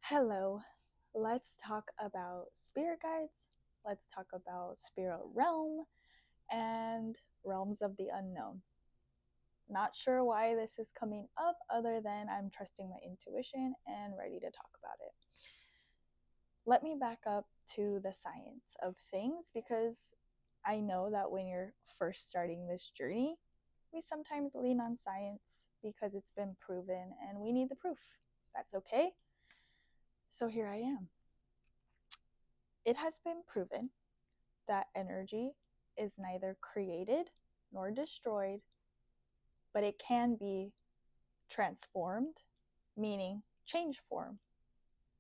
Hello, let's talk about spirit guides. Let's talk about spirit realm and realms of the unknown. Not sure why this is coming up, other than I'm trusting my intuition and ready to talk about it. Let me back up to the science of things because I know that when you're first starting this journey, we sometimes lean on science because it's been proven and we need the proof. That's okay. So here I am. It has been proven that energy is neither created nor destroyed, but it can be transformed, meaning change form.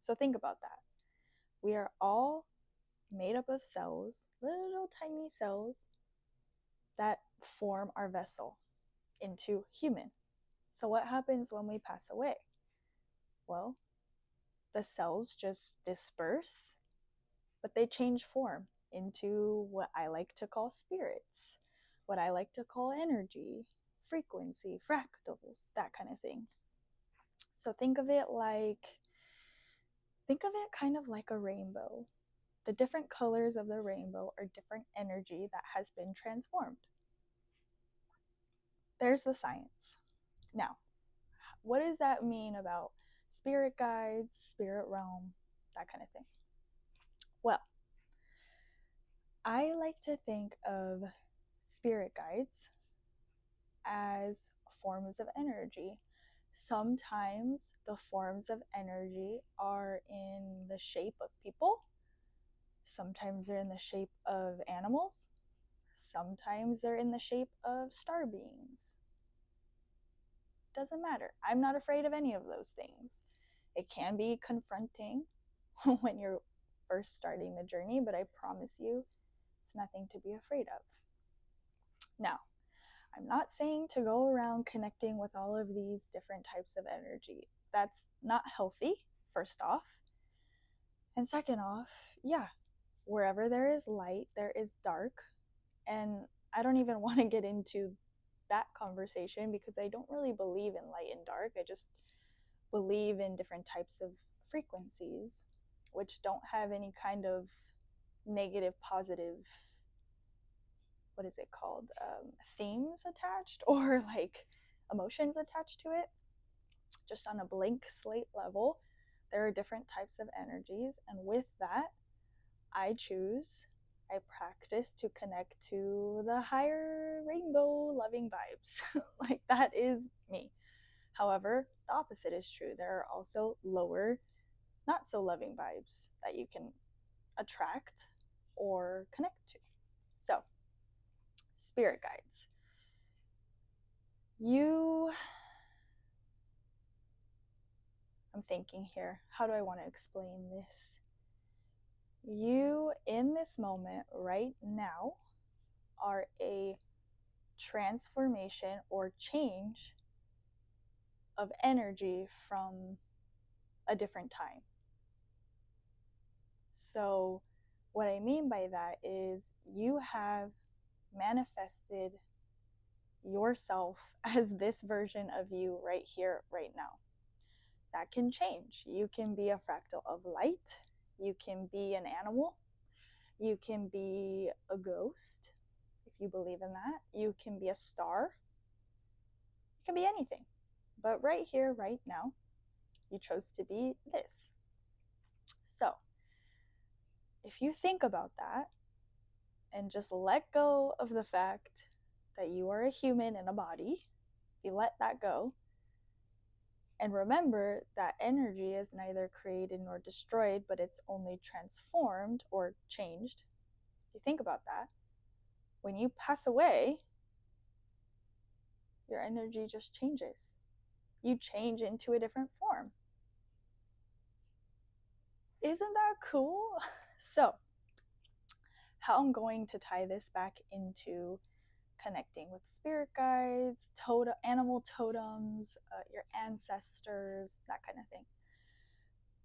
So think about that. We are all made up of cells, little tiny cells that form our vessel into human. So what happens when we pass away? Well, the cells just disperse, but they change form into what I like to call spirits, what I like to call energy, frequency, fractals, that kind of thing. So think of it kind of like a rainbow. The different colors of the rainbow are different energy that has been transformed. There's the science. Now, what does that mean about spirit guides, spirit realm, that kind of thing? Well, I like to think of spirit guides as forms of energy. Sometimes the forms of energy are in the shape of people, sometimes they're in the shape of animals, sometimes they're in the shape of star beings. Doesn't matter. I'm not afraid of any of those things. It can be confronting when you're first starting the journey, but I promise you it's nothing to be afraid of. Now, I'm not saying to go around connecting with all of these different types of energy. That's not healthy, first off. And second off, yeah, wherever there is light, there is dark. And I don't even want to get into that conversation because I don't really believe in light and dark. I just believe in different types of frequencies, which don't have any kind of negative, positive, what is it called, themes attached or like emotions attached to it. Just on a blank slate level, there are different types of energies, and with that, I practice to connect to the higher rainbow loving vibes. Like, that is me. However, the opposite is true. There are also lower, not so loving vibes that you can attract or connect to. So, spirit guides. I'm thinking here, how do I want to explain this? You, in this moment, right now, are a transformation or change of energy from a different time. So, what I mean by that is you have manifested yourself as this version of you right here, right now. That can change. You can be a fractal of light, you can be an animal, you can be a ghost, if you believe in that, you can be a star, you can be anything. But right here, right now, you chose to be this. So, if you think about that and just let go of the fact that you are a human in a body, if you let that go, and remember that energy is neither created nor destroyed, but it's only transformed or changed. If you think about that, when you pass away, your energy just changes. You change into a different form. Isn't that cool? So, how I'm going to tie this back into connecting with spirit guides, animal totems, your ancestors, that kind of thing.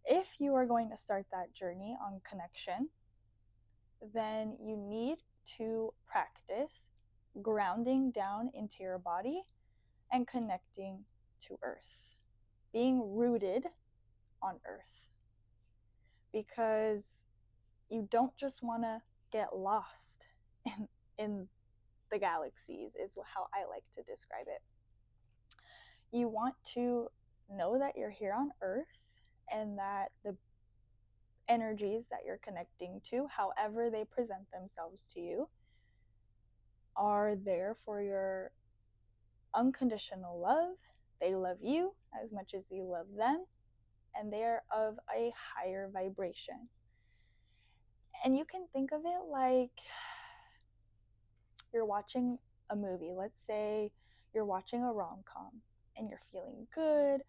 If you are going to start that journey on connection, then you need to practice grounding down into your body and connecting to earth, being rooted on earth. because you don't just want to get lost in the galaxies, is how I like to describe it. You want to know that you're here on Earth and that the energies that you're connecting to, however they present themselves to you, are there for your unconditional love. They love you as much as you love them, and they are of a higher vibration. And you can think of it like you're watching a movie. Let's say you're watching a rom-com and you're feeling good.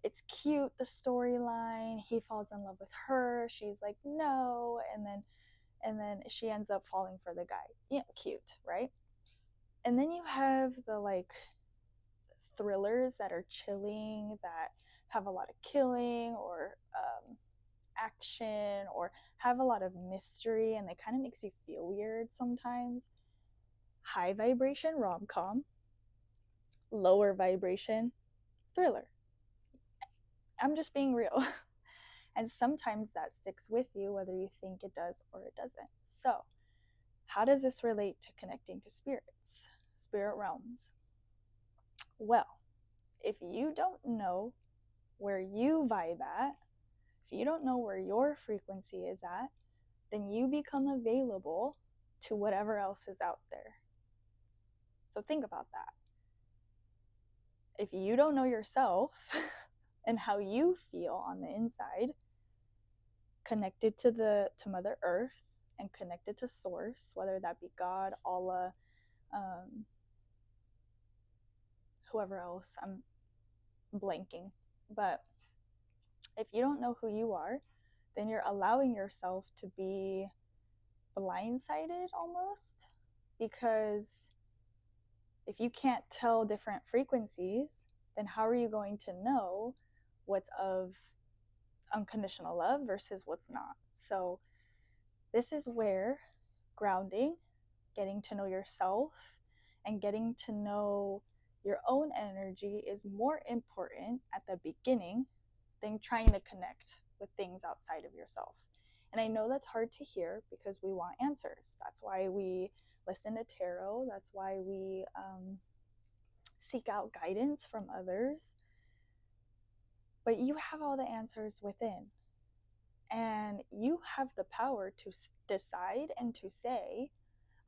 It's cute, the storyline. He falls in love with her. She's like, no. And then she ends up falling for the guy. Yeah, cute, right? And then you have the like thrillers that are chilling, that have a lot of killing or action, or have a lot of mystery, and they kind of makes you feel weird sometimes. High vibration rom-com, lower vibration thriller. I'm just being real. And sometimes that sticks with you whether you think it does or it doesn't. So how does this relate to connecting to spirits, spirit realms? Well, if you don't know where you vibe at, if you don't know where your frequency is at, then you become available to whatever else is out there. So think about that. If you don't know yourself and how you feel on the inside, connected to Mother Earth and connected to Source, whether that be God, Allah, whoever else, I'm blanking. But if you don't know who you are, then you're allowing yourself to be blindsided almost, because if you can't tell different frequencies, then how are you going to know what's of unconditional love versus what's not? So this is where grounding, getting to know yourself, and getting to know your own energy is more important at the beginning than trying to connect with things outside of yourself. And I know that's hard to hear because we want answers. That's why we listen to tarot. That's why we seek out guidance from others. But you have all the answers within. And you have the power to decide and to say,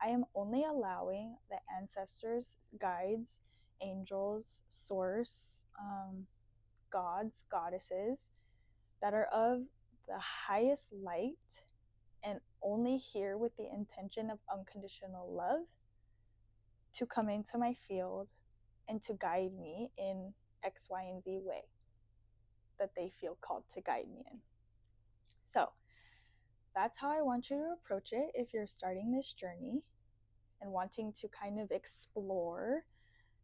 I am only allowing the ancestors, guides, angels, source, gods, goddesses that are of the highest light and only here with the intention of unconditional love to come into my field and to guide me in X, Y, and Z way that they feel called to guide me in. So that's how I want you to approach it if you're starting this journey and wanting to kind of explore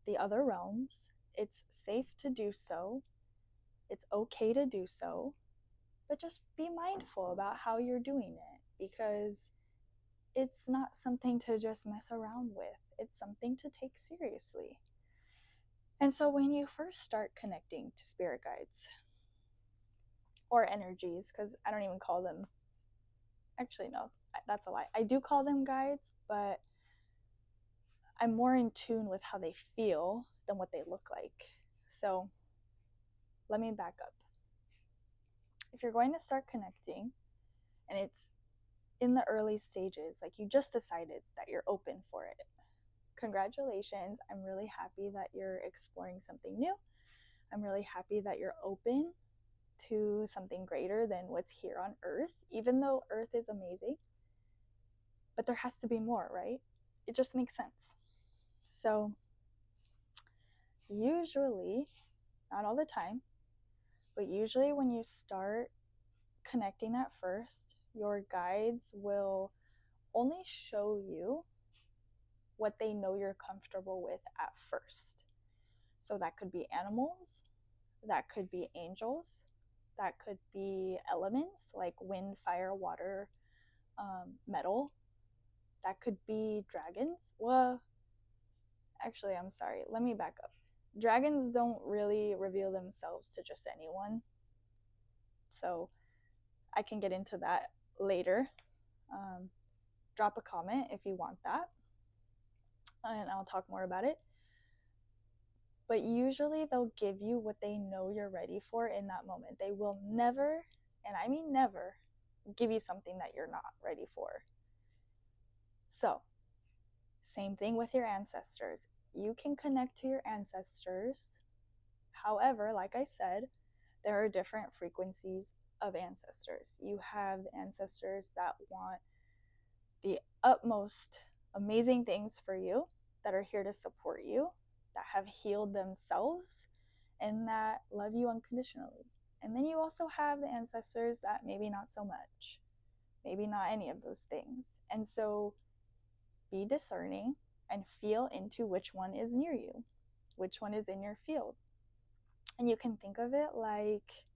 the other realms. It's safe to do so. It's okay to do so. But just be mindful about how you're doing it, because it's not something to just mess around with. It's something to take seriously. And so when you first start connecting to spirit guides or energies, because I don't even call them, actually, no, that's a lie. I do call them guides, but I'm more in tune with how they feel than what they look like. So let me back up. If you're going to start connecting and it's in the early stages, like you just decided that you're open for it, congratulations. I'm really happy that you're exploring something new. I'm really happy that you're open to something greater than what's here on Earth, even though Earth is amazing. But there has to be more, right? It just makes sense. So usually, not all the time, but usually when you start connecting at first, your guides will only show you what they know you're comfortable with at first. So that could be animals, that could be angels, that could be elements like wind, fire, water, metal. That could be dragons. Well, actually, I'm sorry. Let me back up. Dragons don't really reveal themselves to just anyone. So I can get into that later. Drop a comment if you want that, and I'll talk more about it. But usually they'll give you what they know you're ready for in that moment. They will never, and I mean never, give you something that you're not ready for. So, same thing with your ancestors. You can connect to your ancestors. However, like I said, there are different frequencies of ancestors. You have ancestors that want the utmost amazing things for you, that are here to support you, that have healed themselves, and that love you unconditionally. And then you also have the ancestors that maybe not so much, maybe not any of those things. And so be discerning and feel into which one is near you, which one is in your field. And you can think of it like,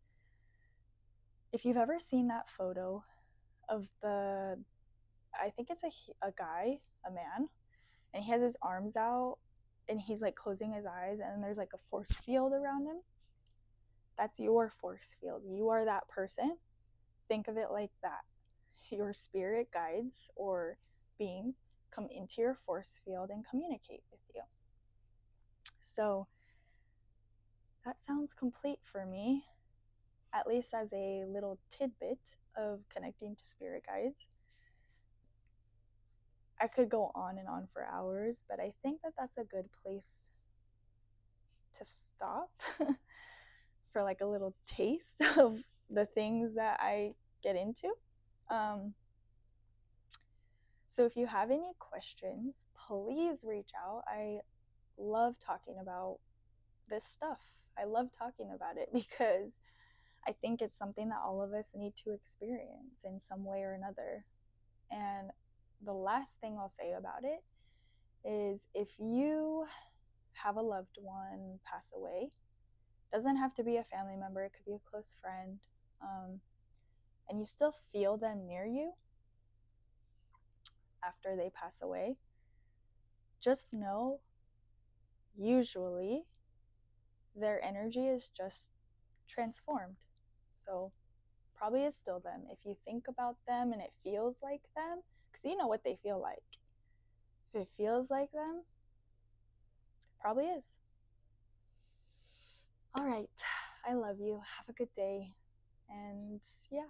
if you've ever seen that photo of I think it's a guy, a man, and he has his arms out and he's like closing his eyes, and there's like a force field around him. That's your force field. You are that person. Think of it like that. Your spirit guides or beings come into your force field and communicate with you. So that sounds complete for me, at least as a little tidbit of connecting to spirit guides. I could go on and on for hours, but I think that that's a good place to stop for like a little taste of the things that I get into. So if you have any questions, please reach out. I love talking about this stuff. I love talking about it because I think it's something that all of us need to experience in some way or another. And the last thing I'll say about it is, if you have a loved one pass away, doesn't have to be a family member, it could be a close friend, and you still feel them near you after they pass away, just know usually their energy is just transformed. So probably is still them. If you think about them and it feels like them, because you know what they feel like. If it feels like them, it probably is. All right. I love you. Have a good day. And yeah.